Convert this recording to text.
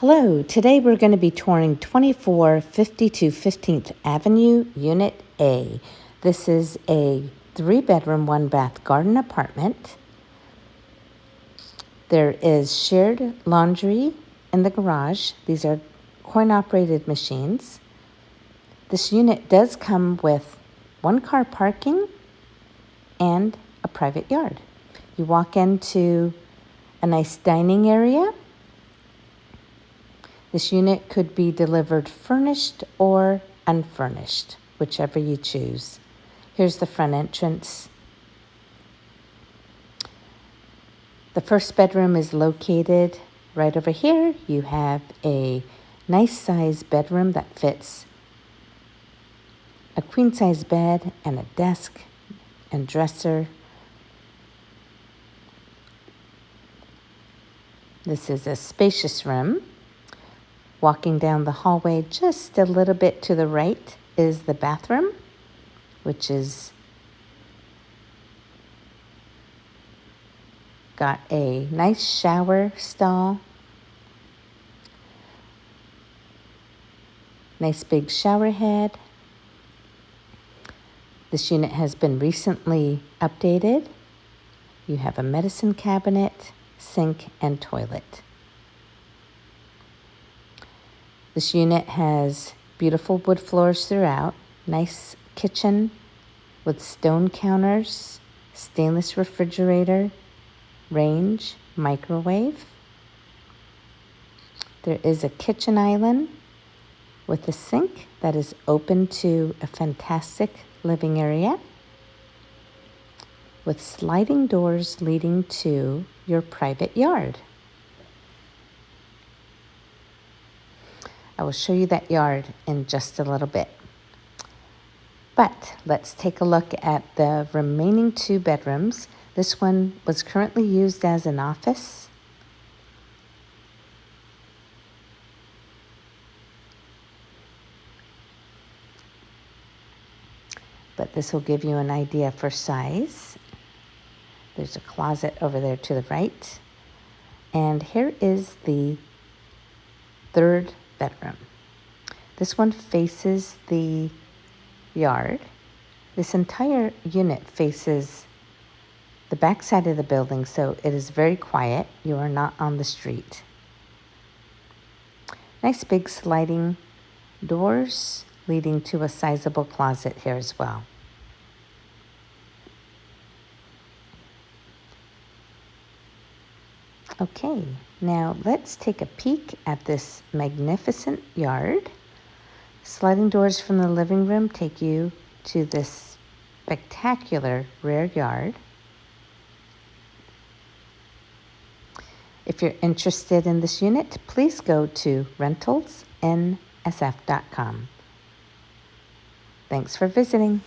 Hello, today we're going to be touring 2452 15th Avenue, Unit A. This is a 3-bedroom, 1-bath garden apartment. There is shared laundry in the garage. These are coin-operated machines. This unit does come with 1-car parking and a private yard. You walk into a nice dining area. This unit could be delivered furnished or unfurnished, whichever you choose. Here's the front entrance. The first bedroom is located right over here. You have a nice size bedroom that fits a queen size bed and a desk and dresser. This is a spacious room. Walking down the hallway just a little bit to the right is the bathroom, which is got a nice shower stall, nice big shower head. This unit has been recently updated. You have a medicine cabinet, sink, and toilet. This unit has beautiful wood floors throughout, nice kitchen with stone counters, stainless refrigerator, range, microwave. There is a kitchen island with a sink that is open to a fantastic living area with sliding doors leading to your private yard. I will show you that yard in just a little bit. But let's take a look at the remaining 2 bedrooms. This one was currently used as an office. But this will give you an idea for size. There's a closet over there to the right. And here is the 3rd bedroom. This one faces the yard. This entire unit faces the back side of the building, so it is very quiet. You are not on the street. Nice big sliding doors leading to a sizable closet here as well. Okay, now let's take a peek at this magnificent yard. Sliding doors from the living room take you to this spectacular rear yard. If you're interested in this unit, please go to rentalsnsf.com. Thanks for visiting.